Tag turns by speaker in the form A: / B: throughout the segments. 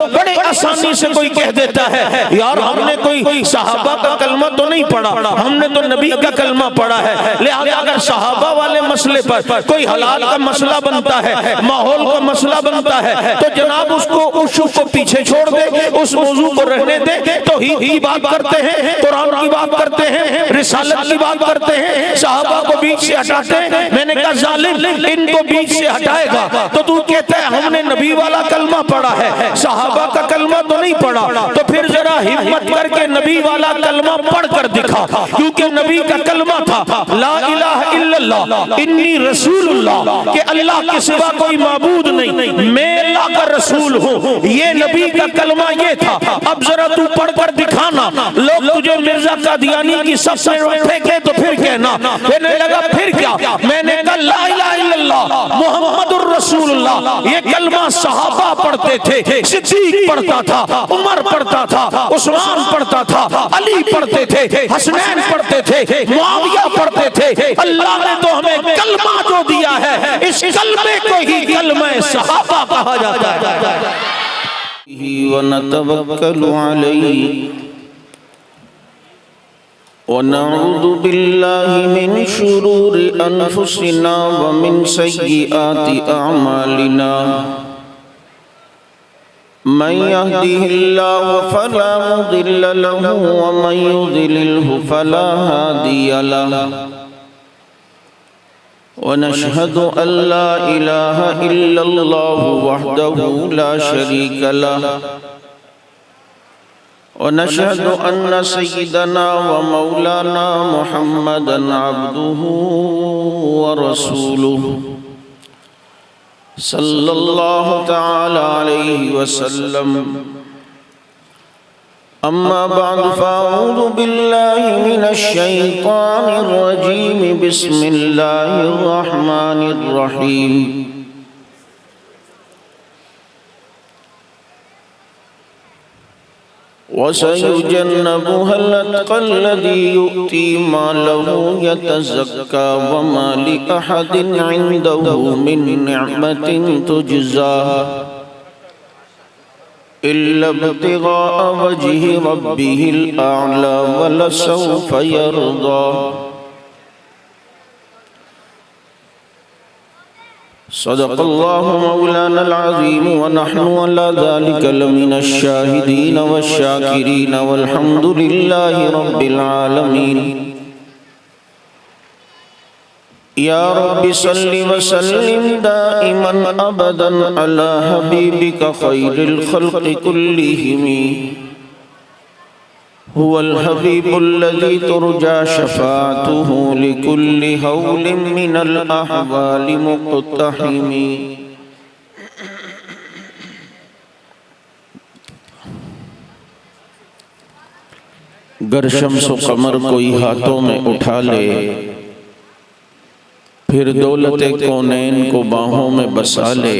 A: बड़े आसानी से कोई कह देता है यार हमने कोई सहाबा का कलमा तो नहीं पढ़ा, हमने तो नबी का कलमा पढ़ा है। लिहाजा अगर सहाबा वाले मसले पर कोई हलाल का मसला बनता है, माहौल का मसला बनता है, तो जनाब उसको उस को पीछे छोड़ दे, उस मौजू को रहने दे। तो ही बात करते हैं, कुरान की बात करते हैं, रिसालत की बात करते हैं, सहाबा को बीच से हटाते हैं। मैंने कहा जालिम इनको बीच से हटाएगा तो तू कहता है हमने नबी वाला कलमा पढ़ा है, सहाबा का कलमा तो नहीं पढ़ा। तो फिर जरा हिम्मत करके नबी वाला कलमा पढ़ कर दिखा, क्योंकि नबी का कलमा था ला इलाहा इल्लल्लाह इन्नी रसूलुल्लाह, कि अल्लाह के सिवा कोई माबूद नहीं, मैं अल्लाह का रसूल हूँ। ये नबी का कलमा ये था। अब जरा तू पढ़ कर दिखाना, लोग तुझे मिर्जा कादियानी की सबसे फेंके तो फिर कहना। कहने लगा फिर क्या? मैंने कहा ला इलाहा इल्लल्लाह मुहम्मदुर रसूलुल्लाह ये कलमा सहाबा पढ़ते थे, सिद्दीक पढ़ता था, उमर पढ़ता था, उस्मान पढ़ता था, अली पढ़ते थे, हसनैन पढ़ते थे, मुआविया पढ़ते थे। अल्लाह ने तो हमें कलमा जो दिया है, इस कलमे को ही कलमा सहाबा कहा जाता है।
B: व नतवक्कलु अलैहि व नऊज़ु बिल्लाहि मिन शुरूरि अनफुसिना व मिन सय्यिआति अअमालिना। मन यहदिहिल्लाहु फला मुदिल्ल लहु व मन युद्लिल्हु फला हादिय लहु। व नशहदु अल्ला इलाहा इल्लल्लाहु वहदहु ला शरीक लहु व नशहदु अन्न सय्यिदना व मौलाना मुहम्मदन अब्दुहु व रसूलुहु सल्लल्लाहु तआला अलैहि वसल्लम। अम्मा बाद फ़अऊज़ु बिल्लाहि मिनश शैतानिर रजीम। बिस्मिल्लाहिर रहमानिर रहीम। वसयुजन्नबुहल अत्क़ल्लज़ी यु'ती मालहु यतज़क्का वमा लिअहदिन इन्दहु मिन निअमतिन तुजज़ा इल्ला इब्तिग़ाअ वजहि रब्बिहिल अअला वलसौफ़ यर्दा। सदक़ल्लाहु मौलानल अज़ीम व नहनु अला ज़ालिका लमिनश शाहिदीन वश्शाकिरीन वल्हम्दुलिल्लाहि रब्बिल आलमीन। या रब्बि सल्लि व सल्लिम दाइमन अबदन अला हबीबिका खैरिल खल्क़ि कुल्लिहिम। हुवल हबीबुल्लज़ी तुरजा शफ़ाअतुहु लिकुल्लि हौलिन मिनल अहवालि मुक़्तहिम। गर शम्स व कमर कोई हाथों में उठा ले, फिर दौलते कौनैन को बाहों में बसा ले,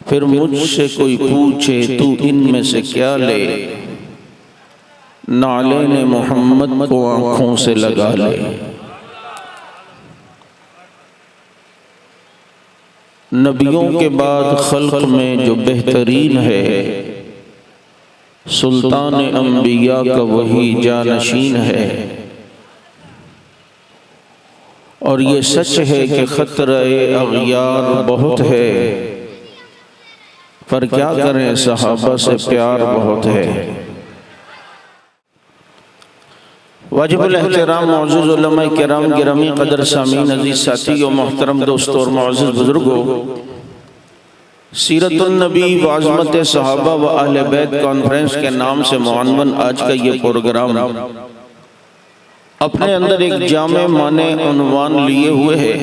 B: फिर मुझसे कोई पूछे तू इनमें से क्या ले, नाले मोहम्मद को आँखों से लगा ले। नबियों के बाद खल्क में जो बेहतरीन है, सुल्तान अंबिया का वही जानशीन है। और ये सच है कि खतरे अग़यार बहुत है, पर क्या करें सहाबा से प्यार बहुत है। वाजिबुल एहतराम मौजूद उलमा किराम गिरामी कदर सामीन अज़ीज़ साथी और मोहतरम दोस्तों और मौजूद बुजुर्गों, सीरतुन नबी व अज़मत सहाबा व अहले बैत कॉन्फ्रेंस के नाम से मुअन्वन आज का ये प्रोग्राम अपने अंदर एक जामे माने उन्वान लिए हुए है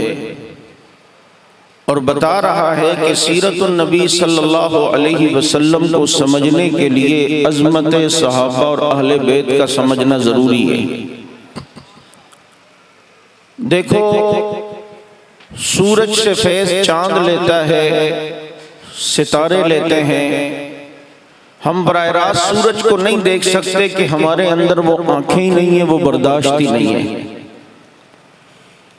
B: और बता रहा है कि सीरतुन नबी सल्लल्लाहु अलैहि वसल्लम को समझने के लिए अज़मत सहाबा और अहले बैत का समझना ज़रूरी है। देखो, सूरज से फैज़ चांद लेता है, सितारे लेते हैं, हम बराह रास्त सूरज को नहीं देख सकते कि हमारे अंदर वो आंखें ही नहीं है, वो बर्दाश्त ही नहीं है।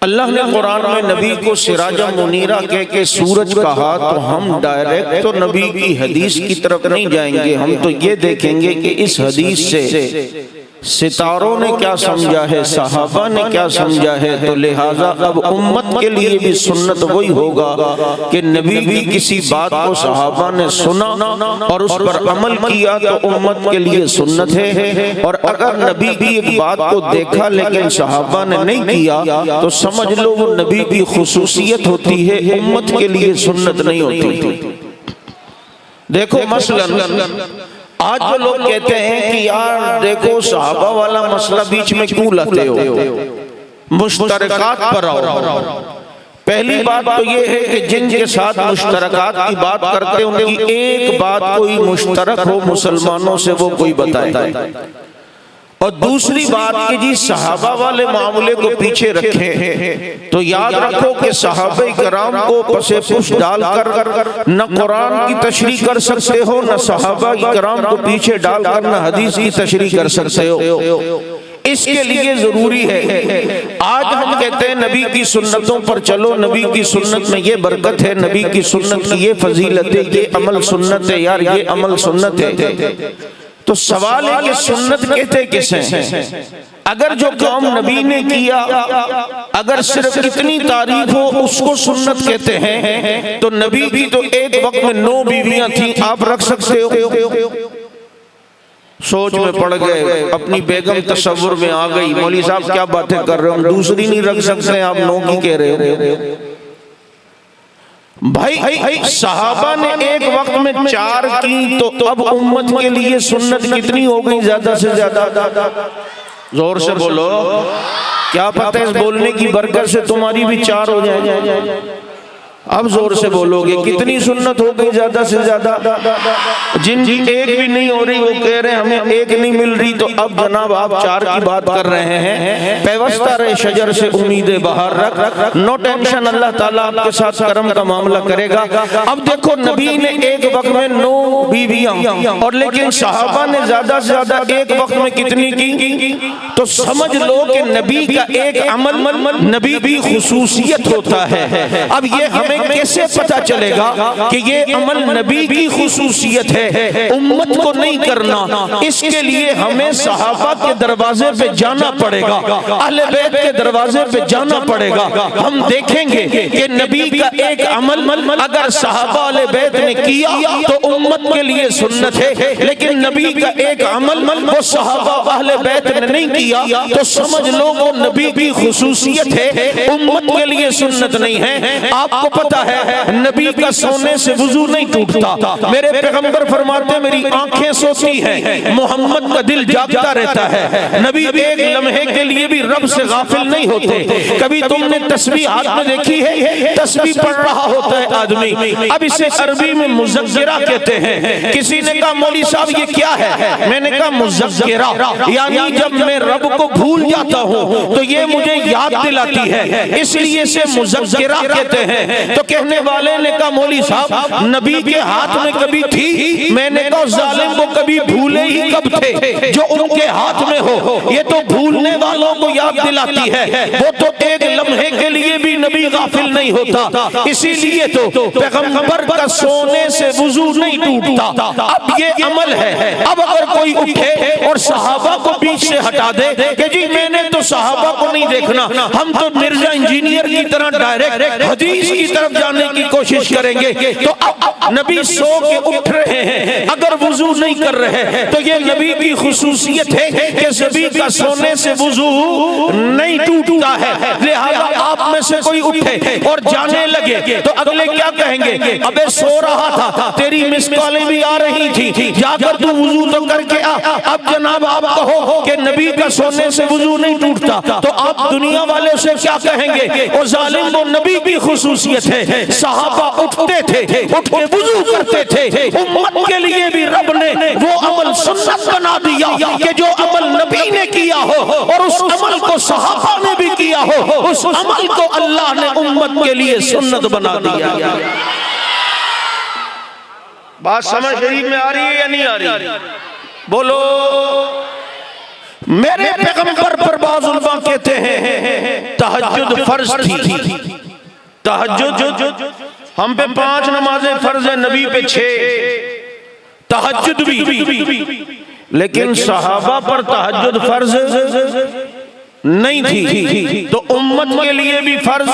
B: अल्लाह ने कुरान में नबी को सिराजा मुनीरा कह के सूरज कहा, तो हम डायरेक्ट तो नबी की हदीस की तरफ नहीं जाएंगे, हम तो ये देखेंगे कि इस हदीस से सितारों ने क्या समझा है, सहाबा ने क्या समझा है। तो लिहाजा अब उम्मत के लिए भी सुन्नत वही होगा कि नबी की किसी बात को सहाबा ने सुना और उस पर अमल किया तो उम्मत के लिए सुन्नत है, और अगर नबी की एक बात को देखा लेकिन सहाबा ने नहीं किया तो समझ लो वो नबी की खुसूसियत होती है, उम्मत के लिए सुन्नत नहीं होती। देखो मसलन आज जो लोग कहते हैं कि यार देखो सहाबा वाला मसला बीच में क्यों लाते हो, मुश्तरकात पर आओ। पहली बात तो ये है कि जिनके साथ मुश्तरकात की बात करते हैं उनकी एक बात कोई मुश्तरक हो मुसलमानों से वो कोई बताए, और दूसरी बात कि जी सहाबा वाले मामले को पीछे रखें तो याद रखो कि सहाबा किराम को पसे पुश डालकर न कुरान की तशरीह कर सकते हो, न सहाबा किराम को पीछे डालकर न हदीस की तशरीह कर सकते हो। इसके लिए जरूरी है, आज हम कहते हैं नबी की सुन्नतों पर चलो, नबी की सुन्नत में ये बरकत है, नबी की सुन्नत की ये फजीलत है, ये अमल सुन्नत है, यार ये अमल सुन्नत है। तो सवाल है कि सुन्नत कहते किसे हैं? अगर जो काम नबी ने किया अगर सिर्फ इतनी तारीफ हो उसको सुन्नत कहते हैं, तो नबी भी तो एक वक्त में 9 बीवियां थी, आप रख सकते हो? सोच में पड़ गए, अपनी बेगम तसव्वुर में आ गई, मौलवी साहब क्या बातें कर रहे हो, दूसरी नहीं रख सकते, आप 9 की कह रहे हो। भाई सहाबा ने एक वक्त में 4 की, तो अब उम्मत के लिए सुन्नत कितनी हो गई ज्यादा से ज्यादा? जोर से बोलो, क्या पता है इस बोलने की बरकत से तुम्हारी भी 4 हो जाए। अब जोर से बोलोगे कितनी सुन्नत हो गई ज्यादा से ज्यादा? जिनकी एक भी नहीं हो रही वो कह रहे हैं हमें एक नहीं मिल रही, तो अब जनाब आप 4 की बात कर रहे हैं। पैवस्ता रहे शजर से उम्मीदें बाहर रख, नो टेंशन, अल्लाह ताला आपके साथ करम का मामला करेगा। अब देखो नबी ने एक वक्त में 9 बीवियां, और लेकिन सहाबा ने ज्यादा से ज्यादा एक वक्त में कितनी की? तो समझ लो कि नबी का एक अमल नबी की खुसूसियत होता है। अब ये हमें कैसे पता चलेगा कि ये अमल नबी की खुसूसियत है, उम्मत को नहीं करना? इसके लिए हमें सहाबा के दरवाजे पे जाना पड़ेगा, अहले बैत के दरवाजे पे जाना पड़ेगा। हम देखेंगे कि नबी का एक अमल अगर सहाबा अहले बैत ने किया तो उम्मत के लिए सुन्नत है, लेकिन नबी का एक अमल वो सहाबा अहले बैत ने नहीं किया तो समझ लो वो नबी की खुसूसियत है, उम्मत के लिए सुन्नत नहीं है। आपको पता है नबी का सोने से वुजू नहीं टूटता, मेरे पैगंबर फरमाते मेरी आंखें सोती हैं, मोहम्मद का दिल जागता रहता है। नबी एक लम्हे के लिए भी रब से गाफिल नहीं होते। कभी तुमने तस्बीह हाथ में देखी है? तस्बीह पढ़ रहा होता है आदमी, अब इसे अरबी में मुज़क्किरा कहते हैं। किसी ने कहा मौलवी साहब ये क्या है? मैंने कहा मुज़क्किरा यानी जब मैं रब को भूल जाता हूँ तो ये मुझे याद दिलाती है, इसलिए इसे मुज़क्किरा कहते हैं। तो कहने वाले ने कहा मौलवी साहब नबी के हाथ में कभी थी? मैंने कहा जालिम को कभी भूले ही कब थे, जो उनके हाथ में हो ये तो भूलने वालों को याद दिलाती है, वो तो एक लम्हे के लिए भी नबी गाफिल नहीं होता। इसीलिए तो पैगंबर का सोने से वुजू नहीं टूटता। अब ये अमल है, अब अगर कोई उठे और सहाबा को बीच से हटा दे कि जी मैंने तो सहाबा को नहीं देखना, हम तो मिर्जा इंजीनियर की तरह डायरेक्ट हदीस की तरफ जाने की कोशिश करेंगे, तो अब नबी सो के उठ रहे हैं अगर वुजू नहीं कर रहे हैं तो ये नबी की खुसूसियत है कि नबी का सोने से वुजू नहीं टूटता है। लिहाजा आप में से कोई उठे और जाने लगे तो अगले क्या कहेंगे? अबे सो रहा था, तेरी मिस कॉलें भी आ रही थी, जाकर तू वुजू तो करके आ। अब जनाब आप कहो कि नबी का सोने से वुजू नहीं टूटता, तो आप दुनिया वाले से क्या कहेंगे? वो जालिम वो नबी की खुसूसियत है। सहाबा उठते थे, उठ के वुजू करते थे, उम्मत के लिए भी रब ने वो अमल सुन्नत बना दिया कि जो अमल नबी ने किया हो और उस अमल को सहाबा ने भी किया हो, उस अमल को अल्लाह ने उम्मत के लिए सुन्नत बना दिया। बात समझ शरीफ में आ रही है या नहीं आ रही? बोलो। मेरे पैगंबर पर बाज़ उलमा कहते हैं तहज्जुद फर्ज थी। तहज्जुद हम पे 5 नमाजें फर्ज है, नबी पे 6, तहज्जुद भी। लेकिन सहाबा पर तहज्जुद फर्ज नहीं थी, तो उम्मत के लिए भी फर्ज।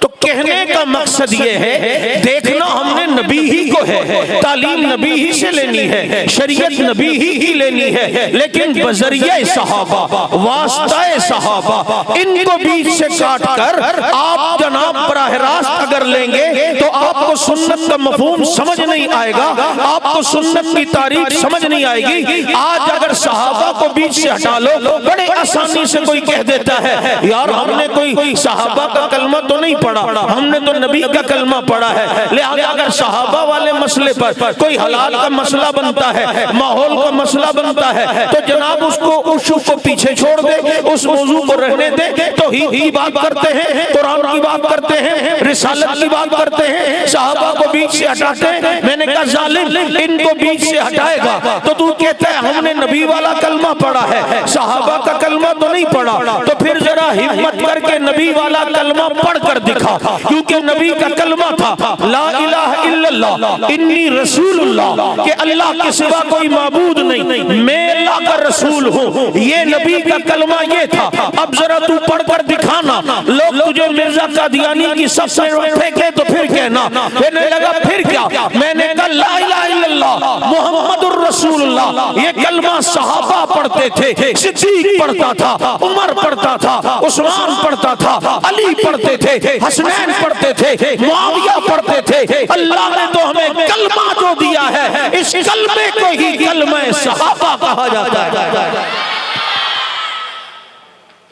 B: तो कहने का मकसद ये है, देखना हमने नबी ही को है, तालीम नबी ही से लेनी है, शरीयत नबी ही लेनी है, लेकिन बजरिया सहाबा, वास्ता सहाबा, इनको बीच से काट कर आप जनाब बराह रास्त अगर लेंगे तो आपको सुन्नत का मफहूम समझ नहीं आएगा, आपको सुन्नत की तारीफ समझ नहीं आएगी। आज अगर सहाबा को बीच से हटा लो, बड़े आसानी से कोई कह देता है यार हमने कोई सहाबा का कलमा तो नहीं पढ़ा, हमने तो नबी का कलमा पढ़ा है। लिहाजा अगर सहाबा वाले मसले पर कोई हलाल का मसला बनता है, माहौल का मसला बनता है, तो जनाब उसको उशू को पीछे छोड़ दे, उस मौजू को रहने दे। तो ही की बात करते हैं, कुरान की बात करते हैं, रिसालत की बात करते हैं, सहाबा को बीच से हटाते हैं। मैंने कहा जालिम, इनको बीच से हटाएगा तो तू कहता है हमने नबी वाला कलमा पढ़ा है, सहाबा का कलमा तो नहीं पढ़ा। तो फिर जरा हिम्मत करके नबी वाला कलमा पढ़ कर दिखा, क्योंकि नबी का कलमा था ला इलाहा इल्लल्लाह इन्नी रसूलुल्लाह, कि अल्लाह के सिवा कोई माबूद नहीं, मैं अल्लाह का रसूल हूँ। ये नबी का कलमा ये था। अब जरा तू पढ़ कर दिखाना, लोग तुझे मिर्जा कादियानी की सबसे फेंके तो फिर कहना। कहने लगा फिर क्या? मैंने कहा ला इलाहा इल्लल्लाह मुहम्मदुर रसूलुल्लाह, ये कलमा सहाबा पढ़ते थे, सिद्दीक पढ़ता था, उमर पढ़ता था, उस्मान पढ़ता था, अली पढ़ते थे, हसनैन पढ़ते थे, मुआविया पढ़ते थे। अल्लाह ने तो हमें कलमा जो दिया है, इस कलमे को ही कलमा सहाबा कहा जाता है।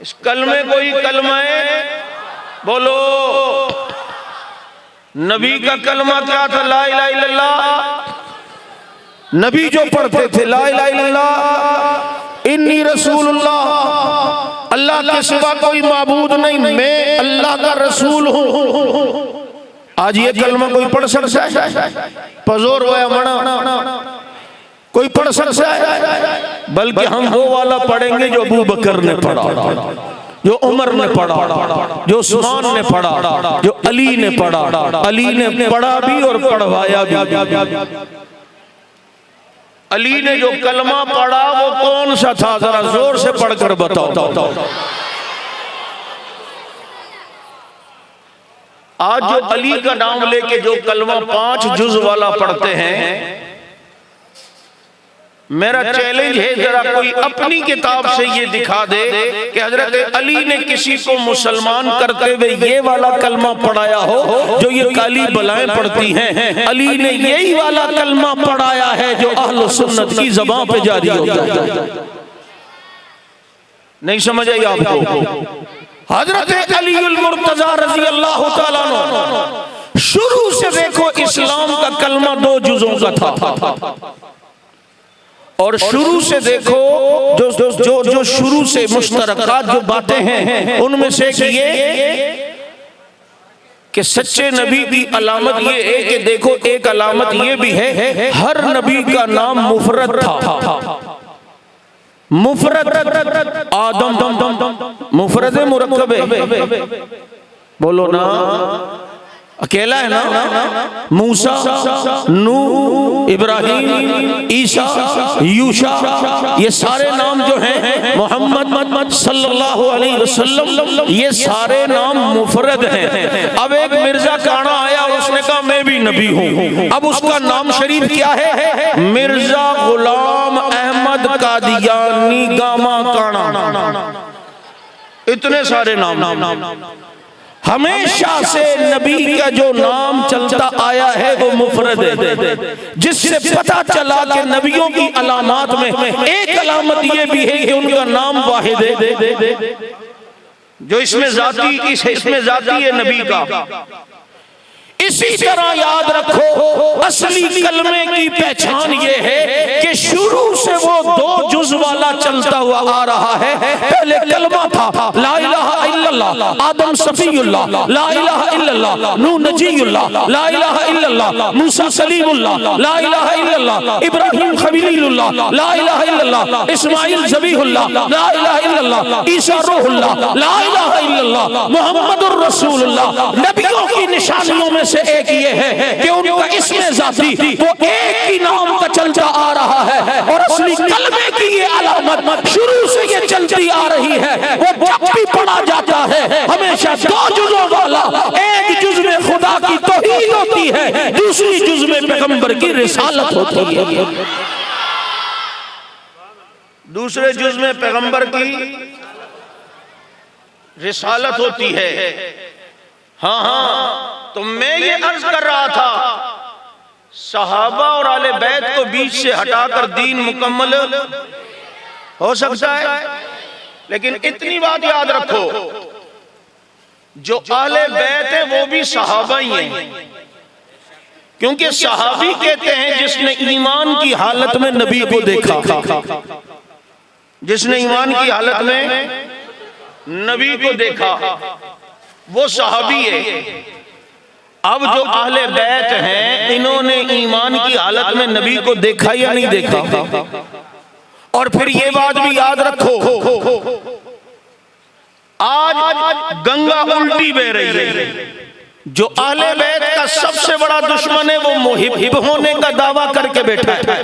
B: इस कलमे को ही कलमा बोलो। नबी का कलमा क्या था? ला इलाहा इल्लल्लाह। नबी जो पढ़ते थे ला इलाहा इल्लल्लाह इन्नी रसूलुल्लाह, अल्लाह के सिवा कोई माबूद नहीं, मैं अल्लाह का रसूल हूँ। आज ये कलमा कोई पढ़ सकता है? पजोर वया मना कोई पढ़ सकता है? बल्कि हम वो वाला पढ़ेंगे जो अबू बकर ने पढ़ा, जो उमर ने पढ़ा, जो उस्मान ने पढ़ा, जो अली ने पढ़ा। अली ने पढ़ा भी और पढ़वाया भी। अली ने जो कलमा पढ़ा वो कौन सा था? जरा जोर से पढ़कर बताओ। आज जो अली का नाम लेके जो कलमा 5 जुज वाला पढ़ते हैं, मेरा चैलेंज है जरा कोई अपनी किताब से ये दिखा दे कि हजरत अली ने किसी को मुसलमान करते हुए ये वाला कलमा पढ़ाया हो जो ये काली बलाएं पढ़ती हैं। अली ने यही वाला कलमा पढ़ाया है जो अहले सुन्नत की ज़बान पे जारी होता है। नहीं समझ आई आपको? हजरत अलीउल मुर्तज़ा रज़ी अल्लाह तआला अन्हु शुरू से देखो इस्लाम का कलमा 2 जुज़ों का था, और शुरू से देखो जो शुरू से मुश्तरकात जो बातें हैं उनमें से ये कि सच्चे नबी की अलामत ये है कि देखो एक अलामत ये भी है हर नबी का नाम मुफरद था। मुफरद आदम मुफरद मुरक्कब है, बोलो ना, अकेला है ना। मूसा, नूह, इब्राहिम, ईसा, यूशा, ये सारे नाम जो हैं मोहम्मद सल्लल्लाहु अलैहि वसल्लम, ये सारे नाम मुफरद हैं। अब एक मिर्जा काना आया, उसने कहा मैं भी नबी हूँ। अब उसका नाम शरीफ क्या है? मिर्जा गुलाम अहमद कादियानी गामा काना। इतने सारे नाम। हमेशा से नबी का जो नाम चलता आया है वो मुफरद है, जिससे पता चला कि नबियों की अलामात में एक अलामत ये भी है कि उनका नाम वाहिद है, जो इसमें जाती है नबी का। इसी तरह याद रखो असली कलमे की पहचान ये है कि शुरू से वो 2 जुज
A: अरूज वाला चलता हुआ आ रहा है। पहले कलमा था ला इलाहा इल्लल्लाह, आदम सफीउल्लाह, ला इलाहा इल्लल्लाह, नूह नजीयुल्लाह, ला इलाहा इल्लल्लाह, मूसा सलीमुल्लाह, ला इलाहा इल्लल्लाह, इब्राहिम खलीलुल्लाह, ला इलाहा इल्लल्लाह, इस्माइल ज़बीहुल्लाह, ला इलाहा इल्लल्लाह, ईसा रूहुल्लाह, ला इलाहा इल्लल्लाह, मुहम्मदुर रसूलुल्लाह। नबियों की निशानियों में से एक ये है कि उनका इसमें जाती वो एक ही नाम का चलता आ रहा है, और असली कलमे की ये अलामत शुरू से ये चलती आ रही है। वो जब भी पढ़ा जाता है हमेशा दो जुज़ों वाला, एक जुज़ में खुदा की तौहीद होती है, दूसरी जुज़ में पैगंबर की रिसालत होती है।
B: दूसरे जुज़ में पैगंबर की रिसालत होती है। हाँ हाँ, तो मैं ये अर्ज कर रहा था, सहाबा और आले बैत को बीच से हटाकर दीन मुकम्मल हो सकता है, लेकिन इतनी बात याद रखो, जो आले बैत है वो भी सहाबा ही हैं, क्योंकि सहाबी कहते हैं जिसने ईमान की हालत में नबी को देखा, जिसने ईमान की हालत में नबी को देखा वो सहाबी है। अब जो अहले बैत हैं इन्होंने ईमान की हालत में नबी को देखा या नहीं देखा? और फिर ये बात भी याद रखो, आज गंगा उल्टी बह रही है। जो अहले बैत का सबसे बड़ा दुश्मन है वो मुहिब होने का दावा करके बैठा है।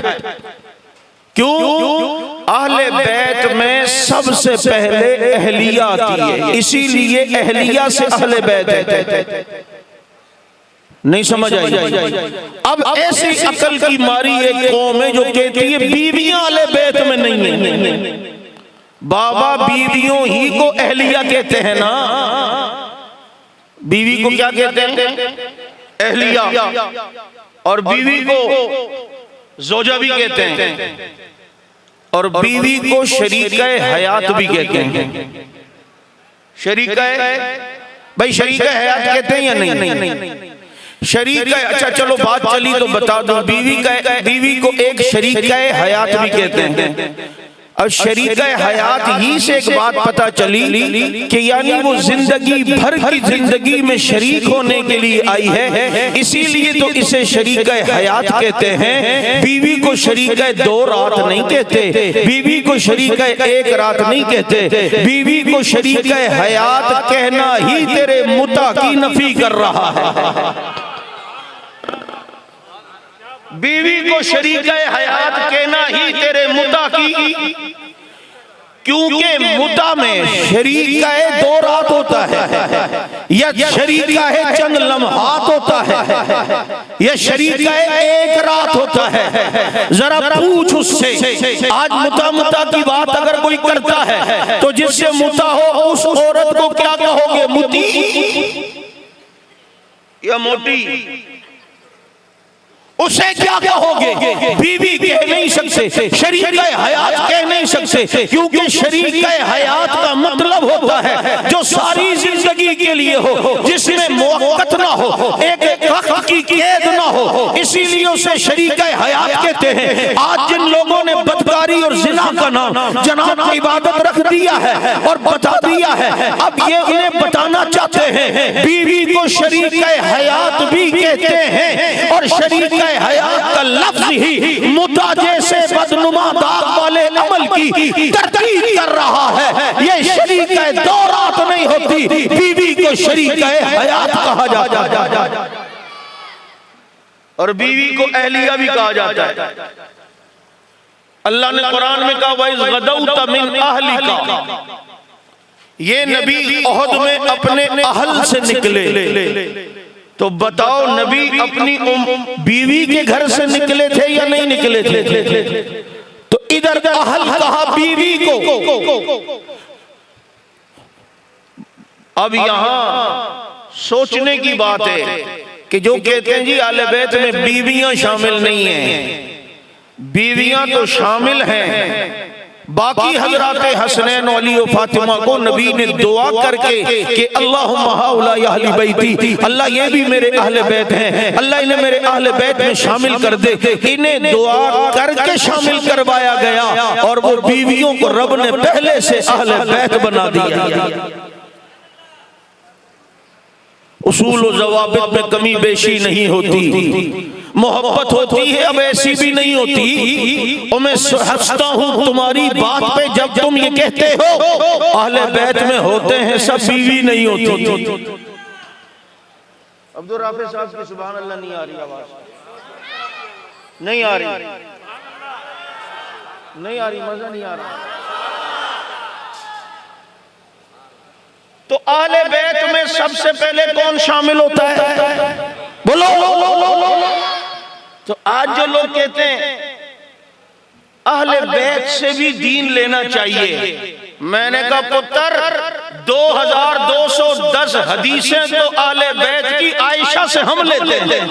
B: क्यों? अहले बैत में सबसे पहले अहलिया आती है, इसीलिए अहलिया से अहले बैत है। नहीं समझ आई? अब ऐसी अकल की मारी एक कौम है जो कहती है बीवियां अहले बैत में नहीं है। बाबा बीवियों ही को अहलिया कहते हैं ना, बीवी को क्या कहते हैं? अहलिया। और बीवी को जोजा भी कहते हैं, और बीवी को शरीका हयात भी कहते हैं। शरीका, भाई शरीका हयात कहते हैं या नहीं? शरीका, अच्छा चलो बात चली तो बता दो, बीवी को एक शरीका हयात भी कहते हैं। और शरीका हयात ही से एक बात पता चली कि यानी वो जिंदगी भर की जिंदगी में शरीक होने के लिए आई है, इसीलिए तो इसे शरीका हयात कहते हैं। बीवी को शरीका 2 रात नहीं कहते, बीवी को शरीका 1 रात नहीं कहते, बीवी को शरीका हयात कहना ही तेरे मुता की नफी कर रहा है। बीवी को शरीका हयात कहना ही तेरे मुता की, क्योंकि मुता में शरीका 2 रात होता है, या शरीका है चंद लम्हात होता है, या शरीका 1 रात होता है। जरा पूछ उससे, आज मुता की बात अगर कोई करता है तो जिससे मुता हो उस औरत को क्या कहोगे? मुती या मोटी? उसे क्या कहोगे? बीवी कह नहीं सकते, शरीका हयात कह नहीं सकते, क्योंकि शरीका हयात का मतलब होता है जो सारी जिंदगी के लिए हो, जिसमें मुअक्कत ना हो, एक वक्त की कैद ना हो, इसीलिए उसे शरीका हयात कहते हैं। आज जिन लोगों ने बदकारी और जिना का नाम जनाब की इबादत रख दिया है और बता दिया है, अब ये उन्हें बताना चाहते हैं बीवी को शरीका हयात भी कहते हैं, और शरीका हयात का लफ्ज ही मुता जैसे बदनुमा दाग वाले अमल की तरकीब कर रहा है। ये शरीका 2 रात नहीं होती, बीवी को शरीका हयात कहा जाता है, और बीवी को अहलिया भी कहा जाता है। अल्लाह ने कुरान में कहा वइज़ गदौत मिन अहलिका, ये नबी ओहद में अपने अहल से निकले। तो बताओ नबी अपनी बीवी के घर से निकले थे या नहीं निकले थे? तो इधर अहल कहा बीवी को। अब यहां सोचने की बात है कि जो कहते हैं जी आले बैत में बीवियां शामिल नहीं हैं, बीवियां तो शामिल हैं, बाकी हजरात हसनैन अली और फातिमा को नबी ने दुआ करके कि अल्लाहुम्मा हाउलाई अहली बैती, अल्लाह ये भी मेरे अहले बैत हैं, अल्लाह इन्हें मेरे अहले बैत में शामिल कर दे। इन्हें दुआ करके शामिल करवाया गया और वो बीवियों को रब ने पहले से अहले बैत बना दिया। उसूल और ज़वाबित में कमी बेशी नहीं होती, मोहब्बत होती है, अब ऐसी भी नहीं होती। और मैं हंसता हूँ तुम्हारी बात पे जब तुम ये कहते हो अहले बैत में होते हैं सब, बीवी नहीं होती। अब्दुल राफी साहब की सुभान अल्लाह नहीं आ रही, आवाज नहीं आ रही, नहीं आ रही, मजा नहीं आ रहा। तो अहले बैत में सबसे पहले कौन शामिल होता है? बोलो। तो आज जो लोग कहते हैं अहले बैत से भी दीन लेना चाहिए, मैंने कहा पुत्र 2210 हदीसें तो अहले बैत की आयशा से हम लेते हैं।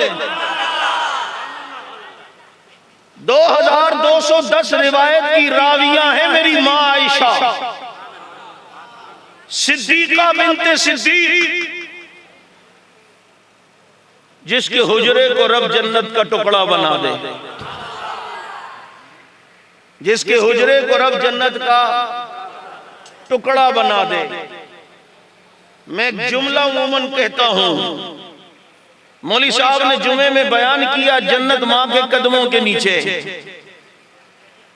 B: 2210 रिवायत की रावियां हैं मेरी मां आयशा, सिद्दीका बिनते सिद्दीक, जिसके हुजरे को रब जन्नत का टुकड़ा बना दे, जिसके हुजरे को रब जन्नत का टुकड़ा बना दे। मैं एक जुमला उमूमन कहता हूं, मौली साहब ने जुमे में बयान किया जन्नत मां के कदमों के नीचे।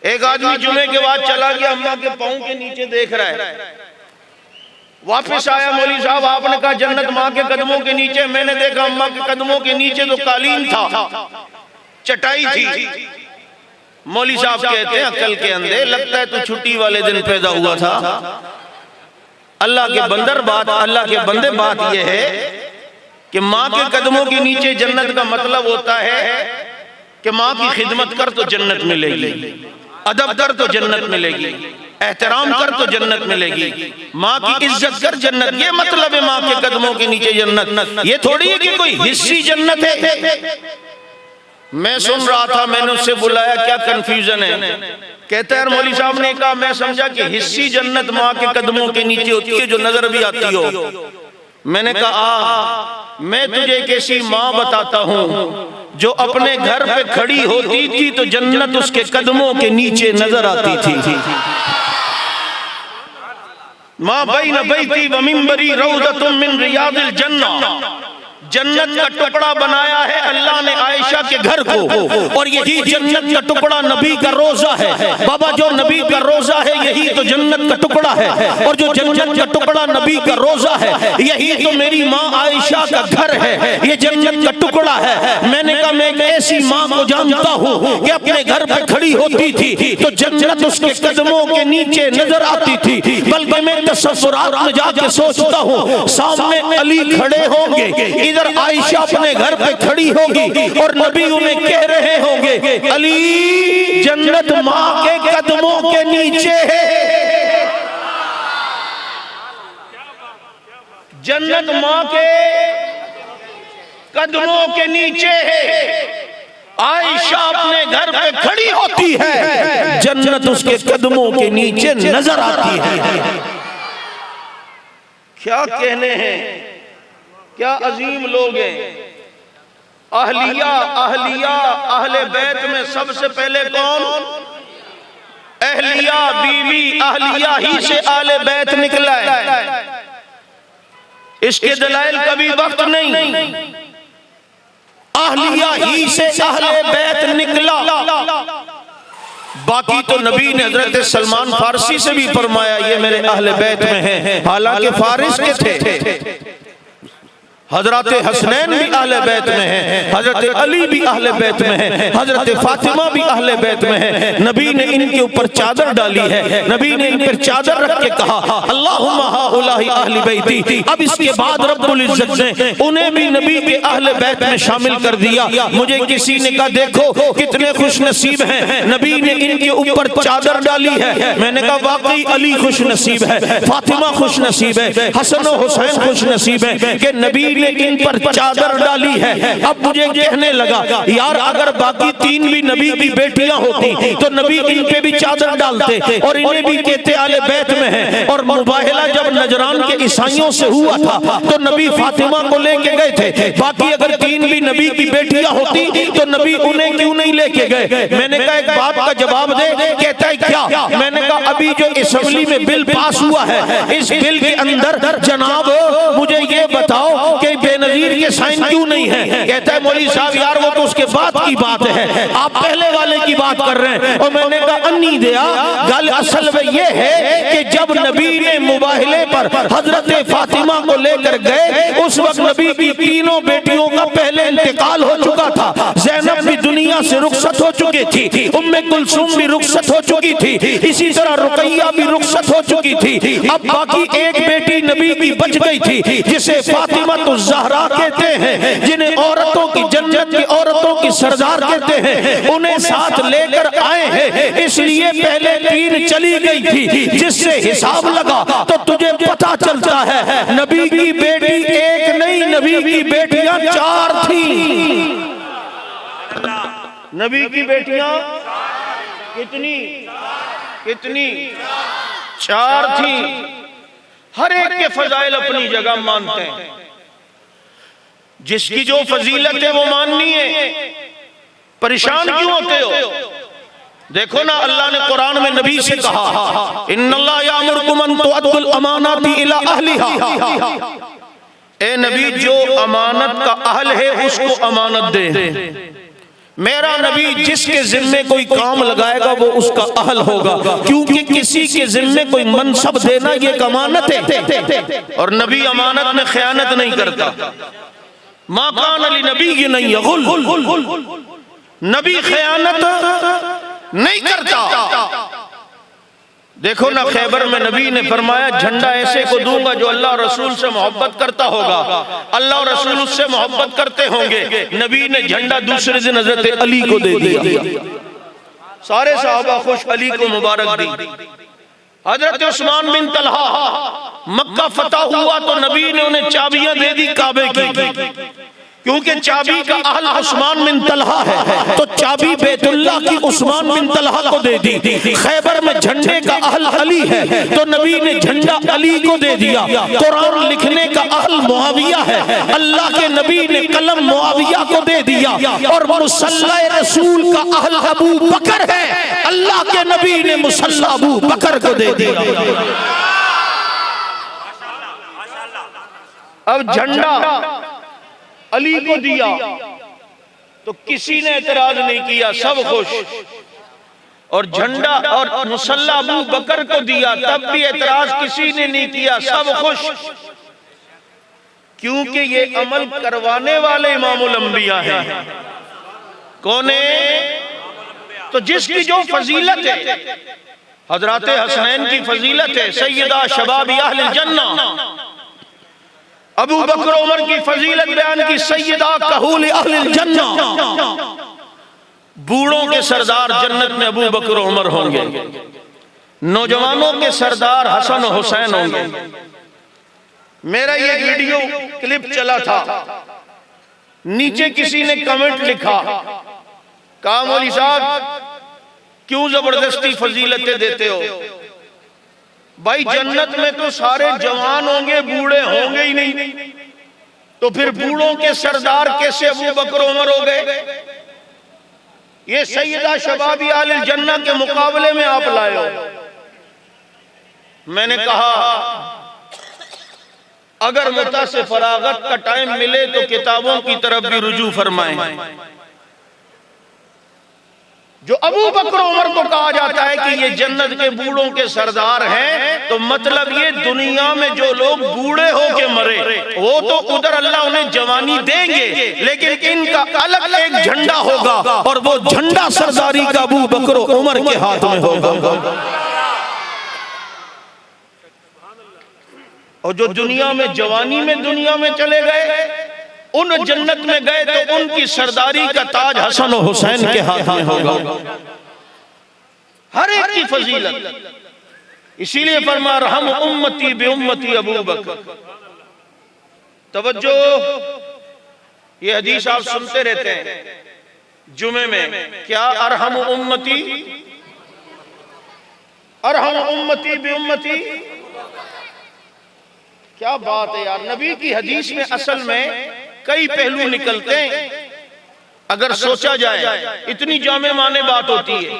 B: एक आदमी जुमे के बाद चला गया, अम्मा के पांव के नीचे देख रहा है, वापस आया, मौली साहब आपने कहा जन्नत मां के कदमों के नीचे। मैंने देखा अम्मा के कदमों के नीचे तो कालीन था, चटाई थी। मौली साहब कहते हैं अकल के अंधे, लगता है तू छुट्टी वाले दिन पैदा हुआ था। अल्लाह के बंदर बात, अल्लाह के बंदे, बात यह है कि मां के कदमों के नीचे जन्नत का मतलब होता है कि मां की खिदमत कर तो जन्नत मिलेगी, अदब कर तो जन्नत मिलेगी, एहतराम कर तो जन्नत मिलेगी, माँ की इज्जत कर जन्नत। ये मतलब है माँ के कदमों के नीचे जन्नत। ये थोड़ी है कि कोई हिस्सी जन्नत है। मैं सुन रहा था, मैंने उससे बुलाया क्या कंफ्यूजन है? कहता है मौली साहब ने कहा मैं समझा कि हिस्सी जन्नत माँ के कदमों के नीचे होती है जो नजर भी आती हो। मैंने कहा मैं तुझे एक ऐसी माँ बताता हूँ जो अपने घर पे खड़ी होती थी तो जन्नत उसके कदमों के नीचे नजर आती थी। माँ बैन बैती व मिंबरी रौज़तुम मिन रियादिल जन्नह, जन्नत का टुकड़ा बनाया है अल्लाह ने आयशा के घर को, और यही जन्नत का टुकड़ा नबी का रोजा है। बाबा जो नबी का रोजा है यही तो जन्नत का टुकड़ा है, और जो जन्नत का टुकड़ा नबी का रोजा है यही तो मेरी माँ आयशा का घर है, ये जन्नत का टुकड़ा है। मैंने कहा मैं एक ऐसी माँ को जानता हूँ कि अपने घर पे खड़ी होती थी तो जन्नत उसके कदमों के नीचे नजर आती थी। बल्कि मैं तसव्वुरात में जाके सोचता हूँ सामने अली खड़े होंगे, इधर आयशा अपने घर पे खड़ी होगी और नबी उन्हें कह रहे होंगे अली जन्नत माँ के कदमों के नीचे है, जन्नत माँ के कदमों के नीचे है। आयशा अपने घर पे खड़ी होती है, जन्नत उसके कदमों के नीचे नजर आती है। क्या कहने हैं, क्या अजीम लोग हैं। अहलिया अहलिया अहले बैत में सबसे पहले कौन? अहलिया बीवी, अहलिया ही से अहले बैत निकला है। इसके दलाइल कभी वक्त नहीं, अहलिया ही से अहले बैत निकला। बाकी तो नबी ने हजरत सलमान फारसी से भी फरमाया ये मेरे अहले बैत में हैं, हालांकि फारिस के थे। हजरत हसनैन भी अहले बैत में है, हजरत अली भी अहले बैत में है, हजरत फातिमा भी अहले बैत में है। नबी ने इनके ऊपर चादर डाली है, नबी ने इन पर चादर रख के कहा अल्लाहुम्मा हाउलाही अहली बैती। अब इसके बाद रब्बुल इज्जत ने उन्हें भी नबी के अहले बैत में शामिल कर दिया। मुझे किसी ने कहा देखो कितने खुश नसीब हैं, नबी ने इनके ऊपर चादर डाली है। मैंने कहा वाकई अली खुश नसीब है, फातिमा खुश नसीब है, हसन और हुसैन खुश नसीब है कि नबी
A: ने इन पर चादर डाली है। अब मुझे कहने लगा यार अगर बाकी 3 भी नबी की बेटियां होती तो नबी इन पे भी चादर डालते और इन्हें भी कहते आले बैत में है। और मुबाहला जब नजरान के ईसाइयों से हुआ था तो नबी फातिमा को लेके गए थे। बाकी अगर 3 भी नबी की बेटियां होती तो नबी उन्हें क्यों नहीं लेके गए? मैंने कहा एक बात का जवाब दे। कहता है क्या? मैंने कहा अभी जो असेंबली में बिल पास हुआ है इस बिल के अंदर जनाब मुझे ये बताओ कि बेनजीर के साइन क्यों नहीं है? कहता है मौलवी साहब यार वो तो उसके बाद की बात है, आप पहले वाले की बात कर रहे हैं। और मैंने कहा अन्नी दिया गल असल में ये है कि जब नबी ने मुबाहले पर हजरत फातिमा को लेकर गए उस वक्त नबी की तीनों बेटियों का पहले इंतकाल हो चुका था। ज़ैनब भी दुनिया से रुखसत हो चुकी थी, उम्मे कुलसूम भी रुखसत हो चुकी थी, इसी तरह रुकैया भी रुखसत हो चुकी थी। अब बाकी एक बेटी नबी की बच गई थी जिसे फातिमा तो ज़हरा कहते हैं, जिन्हें औरतों की जन्नत की औरतों की सरदार कहते हैं, उन्हें साथ लेकर आए हैं। इसलिए पहले 3 चली गई थी जिससे हिसाब लगा तो तुझे पता चलता है नबी की बेटी एक नहीं, नबी की बेटियां 4 थी। नबी की बेटियां कितनी कितनी? 4 थी। हर एक के फजाइल अपनी जगह मानते हैं, जिसकी जो फजीलत है वो माननी है। परेशान क्यों होते हो? देखो ना अल्लाह ने कुरान में नबी से कहा इन्नल्लाह यामुरुकुम अन तुअद्दुल अमानाति इला अहलिहा। ए नबी जो अमानत का अहल है उसको अमानत दे। मेरा नबी जिसके जिम्मे कोई काम लगाएगा वो उसका अहल होगा, क्योंकि किसी के जिम्मे कोई मनसब देना ये एक अमानत है और नबी अमानत में खयानत नहीं करता। मा कान अली नबी नहीं यगुल, नबी खयानत नहीं करता। देखो ना खैबर में नबी ने फरमाया झंडा ऐसे को दूंगा जो अल्लाह रसूल से मोहब्बत करता होगा, अल्लाह और रसूल उससे मोहब्बत करते होंगे। नबी ने झंडा दूसरे दिन हजरत अली को दे दिया। सारे सहाबा खुश, अली को मुबारक दी। हजरत उस्मान बिन तलहा मक्का फतह हुआ तो नबी ने उन्हें चाबियां दे दी काबे की, क्योंकि चाबी का अहल उस्मान बिन तलहा है तो चाबी बैतुल्लाह की उस्मान बिन तलहा को दे दी। खैबर में झंडे का अहल अली है तो नबी ने झंडा अली को दे दिया। कुरान लिखने का अहल मुआविया है, अल्लाह के नबी ने कलम मुआविया को दे दिया। और मुसल्ला रसूल का अहल अबू बकर है, अल्लाह के नबी ने मुसल्ला अबू बकर को दे दिया। अब झंडा अली को दिया तो किसी ने एतराज नहीं किया, सब खुश। और झंडा और मुसल्ला अबू बकर को दिया तब भी एतराज किसी ने नहीं किया, सब खुश। क्योंकि ये अमल करवाने वाले इमामुल अंबिया हैं। कौन है? तो जिसकी जो फजीलत है, हजरत हसनैन की फजीलत है सैयदा शबाबी अहलिल जन्नह, अबू बकर उमर की फजीलत बयान की सैयदा कहूल अहलिल जन्नह। बूढ़ों के सरदार जन्नत में अबू बकर उमर होंगे, नौजवानों के सरदार हसन और हुसैन होंगे। मेरा ये वीडियो क्लिप चला था, नीचे किसी ने कमेंट लिखा, कहा मौलवी साहब क्यों जबरदस्ती फजीलतें देते हो? भाई जन्नत में तो सारे जवान होंगे, बूढ़े होंगे ही नहीं, तो फिर बूढ़ों के सरदार कैसे अबू बकर उमर हो गए? ये सैयदा शबाबी अहलिल जन्नह के मुकाबले में आप लाए हो। मैंने कहा अगर मुता से फरागत का टाइम मिले तो किताबों की तरफ भी रुजू फरमाएं। जो अबू बकर उमर को कहा जाता है कि ये जन्नत के बूढ़ों के सरदार हैं, तो मतलब ये दुनिया में जो लोग बूढ़े होके मरे वो तो उधर अल्लाह उन्हें जवानी देंगे, लेकिन इनका अलग एक झंडा होगा और वो झंडा सरदारी का अबू बकर उमर के हाथ में होगा। और जो दुनिया में जवानी में दुनिया में चले गए, उन जन्नत में गए तो उनकी सरदारी का ताज हसन और हुसैन के हाथ में होगा। हर एक की फजीलत, इसीलिए फरमा रहम उम्मती बे उम्मती अबू बकर।
B: तवज्जो, ये हदीस आप सुनते रहते हैं जुमे में, क्या अरहम उम्मती बि उम्मती। क्या बात है यार, नबी की हदीस में असल में कई पहलू निकलते हैं अगर सोचा जाए, इतनी जामे माने बात होती है।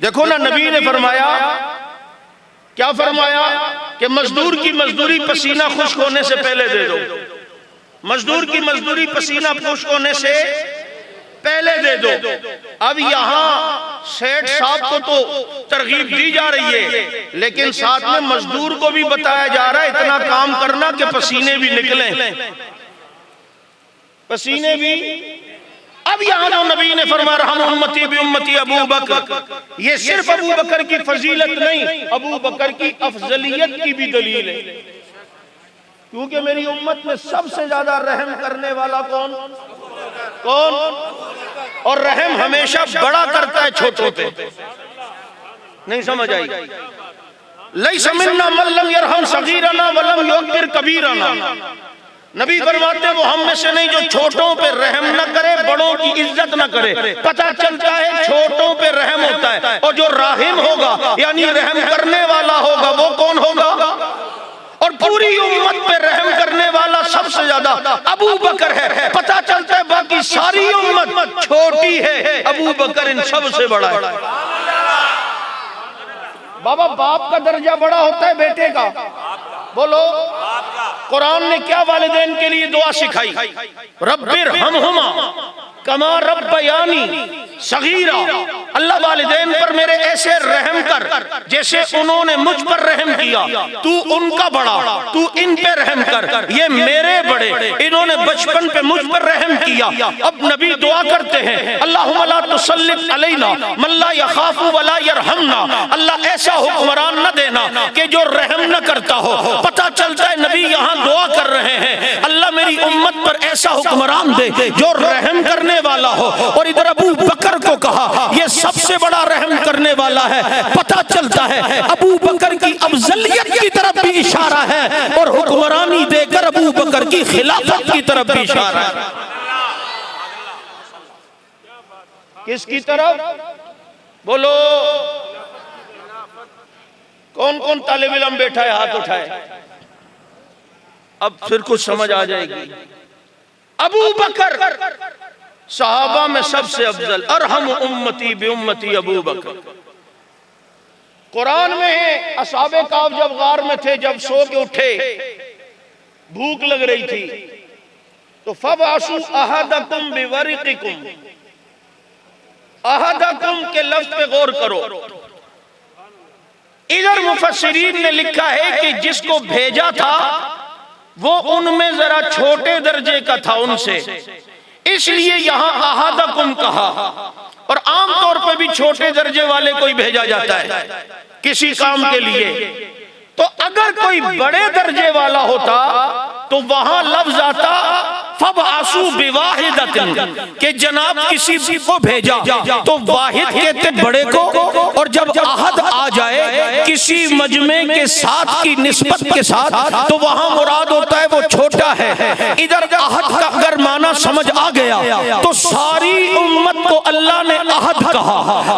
B: देखो ना, नबी ने फरमाया, क्या फरमाया कि मजदूर की मजदूरी पसीना खुश्क होने से पहले दे दो। मजदूर की मजदूरी पसीना खुश्क होने से पहले दे दो। अब यहाँ सेठ साहब को तो तरगीब दी जा रही है, लेकिन साथ में मजदूर को भी बताया जा रहा है इतना काम करना कि पसीने भी निकले, पसीने भी। अब यहाँ तो नबी ने फरमाया हम उम्मती भी उम्मती अबू बकर, ये सिर्फ अबू बकर की फजीलत नहीं, अबू बकर की अफजलियत की भी दलील है, क्योंकि मेरी उम्मत में सबसे ज्यादा रहम करने वाला कौन? और रहम हमेशा बड़ा करता है छोटों पे। नहीं समझ आई? लैसा मिन्ना मन लम यरहम सगीरना वलम युक्किर कबीरना। नबी फरमाते वो हम में से नहीं जो छोटों पे रहम न करे, बड़ों की इज्जत न करे। पता चलता है छोटों पे रहम होता है, और जो राहिम होगा यानी रहम करने वाला होगा वो कौन होगा? और पूरी उम्मत पे रहम करने वाला सबसे ज्यादा अबू बकर है। पता चलता है बाकी सारी उम्मत छोटी है, अबू बकर इन सबसे बड़ा है। बाबा, बाप का दर्जा बड़ा होता है बेटे का, बोलो। कुरान ने क्या वालिदैन के लिए दुआ सिखाई? रब्बिर हमहुमा कमा रब्बयानी सगीरा। अल्लाह वालिदैन पर मेरे ऐसे रहम कर जैसे उन्होंने मुझ पर रहम किया। तू उनका बड़ा, तू इन पे रहम कर, ये मेरे बड़े, इन्होंने बचपन पे मुझ पर रहम किया। अब नबी दुआ करते हैं, अल्लाहुम्मा ला तुसल्लित अलैना मन ला यखाफु वला यरहमना। अल्लाह ऐसा हुक्मरान न देना कि जो रहम न करता हो। पता चलता है नबी यहाँ दुआ कर रहे हैं, अल्लाह मेरी उम्मत पर ऐसा हुक्मरान दे जो रहम करने वाला हो। और इधर अबू बकर को कहा ये सबसे बड़ा रहम करने वाला है। पता चलता है अबू बकर की अफजलियत की तरफ भी इशारा है, और हुक्मरानी देकर अबू बकर की खिलाफत की तरफ भी इशारा है। किसकी तरफ? बोलो। कौन कौन तालिब इल्म बैठा है? हाथ उठाए। अब फिर कुछ समझ आ जाएगी। अबू बकर सहाबा में सबसे अफजल, अरहम उम्मती बि उम्मती अबू बकर। कुरान में है असहाबे काफ जब गार में थे, जब सो के उठे, भूख लग रही थी, तो फबासु अहदकुम बिवरिकिकुम। अहदकुम के लफ्ज पे गौर करो। इधर मुफस्सिरीन ने लिखा है कि जिसको भेजा था वो उनमें जरा छोटे दर्जे का था उनसे, इसलिए यहां अहदकुम कहा। और आमतौर पर भी छोटे दर्जे वाले कोई भेजा जाता है किसी काम के लिए। तो अगर कोई बड़े दर्जे वाला होता तो वहां लफ्ज आता फबअसू बिवाहिदतिन, कि जनाब किसी को भेजा तो वाहिद कहते बड़े को, और जब अहद आ जाए किसी मजमे के साथ की निस्बत के साथ तो वहां मुराद होता है वो छोटा है। इधर अहद का अगर माना समझ आ गया तो सारी उम्मत को अल्लाह ने अहद कहा।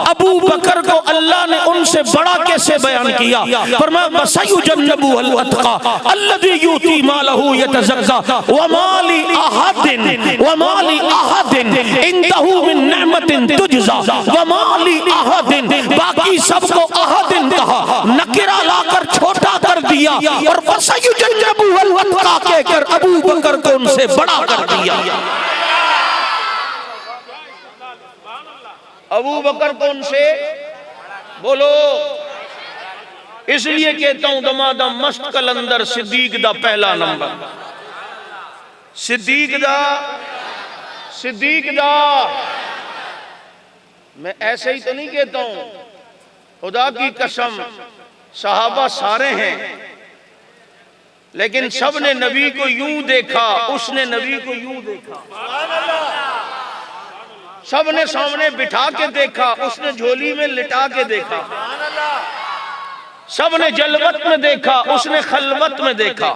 B: अबू बकर को अल्लाह ने उनसे बड़ा कैसे बयान किया? फरमाया वसयुजन्नबुहुल अतका अल्लज़ी यूती मालहू यतज़क्का वमाली अहदिन वमाली अहदिन इंदहू मिन निअमतिन तुजज़ा वमाली अहदिन। बाकी सबको अहदिन कहा, नकिरा लाकर छोटा कर दिया, और वसयुजन्नबुहुल अतका कहकर अबू बकर को उनसे बड़ा कर दिया। अबू बकर को उनसे, बोलो। इसलिए कहता हूं दमादा मस्त कलंदर सिद्दीक दा पहला नंबर। सिद्दीक दा मैं ऐसे ही तो नहीं कहता हूं, खुदा की कसम सहाबा सारे हैं, लेकिन सब ने नबी को यूं देखा, उसने नबी को यूं देखा। सब ने सामने बिठा के देखा, उसने झोली में लिटा के देखा। सब ने जलवत में देखा, उसने खलवत में देखा।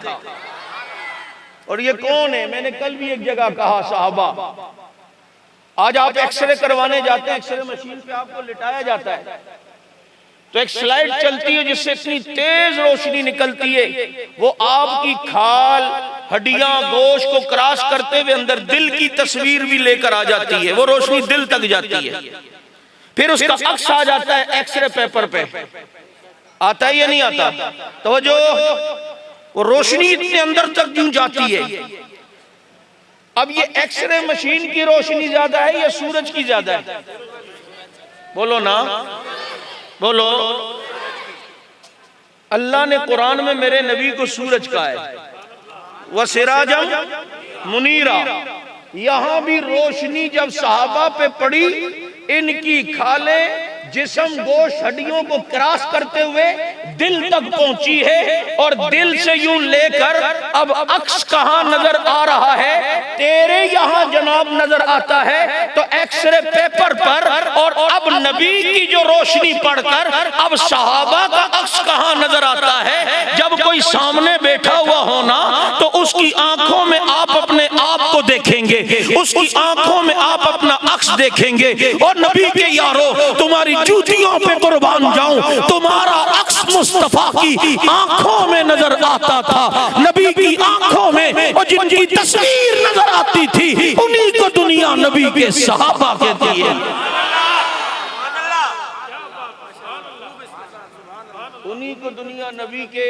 A: और ये कौन है? मैंने कल भी एक जगह कहा, साहबा। आज आप एक्सरे करवाने जाते हैं, एक्सरे मशीन पे आपको लिटाया जाता है, तो एक स्लाइड चलती है जिससे इतनी तेज रोशनी निकलती है, वो आपकी खाल, हड्डियां, गोश्त को क्रॉस करते हुए अंदर दिल की तस्वीर भी लेकर आ जाती है। वो रोशनी दिल तक जाती है, फिर उसका अक्स आ जाता है एक्सरे पेपर पे। आता है या नहीं आता? तो जो वो रोशनी इतने अंदर तक क्यों जाती है? अब ये एक्सरे मशीन की रोशनी ज्यादा है या सूरज की ज्यादा है? बोलो ना, बोलो। अल्लाह ने कुरान में मेरे नबी को सूरज कहा है, वह सिराजम मुनीरा। यहां भी रोशनी जब सहाबा पे पड़ी, इनकी खालें, जिस्म, गोश्त, हड्डियों को क्रॉस करते हुए दिल तक पहुंची है, और दिल से यूं लेकर अब अक्स कहां नजर आ रहा है? तेरे यहां जनाब नजर आता है, तो एक्सरे पेपर पर। और अब नबी की जो रोशनी पड़कर अब सहाबा का अक्स कहां नजर आता है? जब कोई सामने बैठा हुआ हो ना, तो उसकी आंखों में आप अपने आप को देखेंगे, उसकी आंखों में आप अपना अक्स देखेंगे। और नबी के यारो, तुम्हारी जूतियों पे कुर्बान जाऊं, तुम्हारा अक्स मुस्तफा की आंखों में नजर आता था। नबी की आंखों में और जिनकी तस्वीर नजर आती थी, उन्हीं को दुनिया नबी के सहाबा कहती है। उन्हीं को दुनिया नबी के।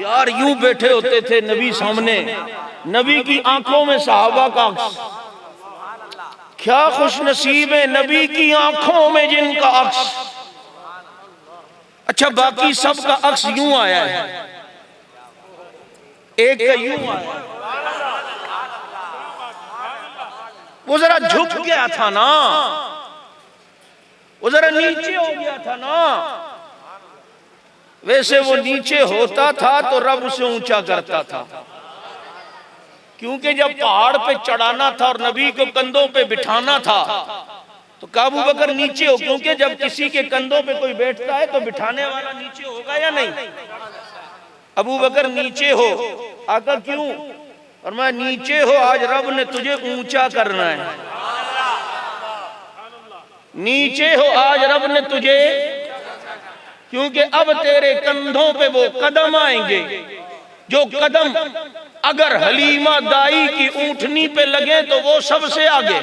A: यार यूं बैठे होते थे नबी सामने, नबी की आंखों में सहाबा का अक्स। क्या खुश नसीब है नबी की आंखों में जिनका अक्स। अच्छा, बाकी सब का अक्स यूं आया है, एक का यूं आया। वो जरा झुक गया था ना, वो जरा नीचे हो गया था ना। वैसे वो नीचे होता था तो रब उसे ऊंचा करता था, क्योंकि जब पहाड़ पे चढ़ाना था और नबी को कंधों पे बिठाना था, तो अबू बकर नीचे हो, क्योंकि जब किसी के कंधों पे कोई बैठता है तो बिठाने वाला नीचे होगा या नहीं? अबू बकर नीचे हो। आका क्यों? और मैं नीचे हो, आज रब ने तुझे ऊंचा करना है। नीचे हो, आज रब ने तुझे, क्योंकि अब तेरे कंधों पे वो कदम आएंगे, जो कदम अगर हलीमा दाई की ऊंटनी पे लगे तो वो सबसे आगे,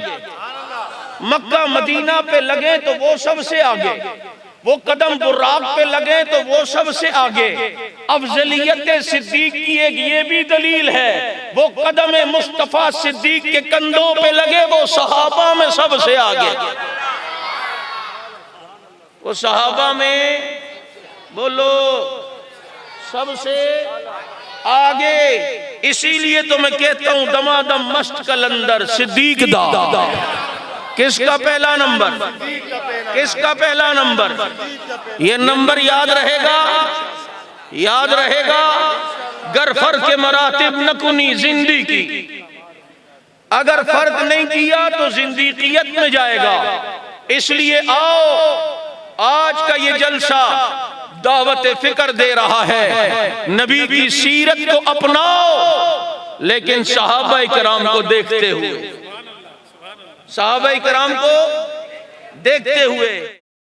A: मक्का मदीना पे लगे तो वो सबसे आगे, वो कदम बुर्राक पे लगे तो वो सबसे आगे। अफजलियत सिद्दीक की एक ये भी दलील है, वो कदम मुस्तफा सिद्दीक के कंधों पे लगे, वो सहाबा में सबसे आगे। वो सहाबा में बोलो सबसे आगे। इसीलिए तो मैं कहता हूं दमादम मस्त कलंदर सिद्दीक दा। किसका पहला नंबर? किसका पहला नंबर? ये नंबर याद रहेगा, याद रहेगा। गर फर्क के मरातिब न कुनी जिंदगी, अगर फर्क नहीं किया तो जिंदगियत में जाएगा। इसलिए आओ, आज का ये जलसा दावत फिक्र दे रहा है, नबी की सीरत को अपनाओ, लेकिन सहाबाए किराम को देखते हुए, सहाबाए किराम को देखते हुए।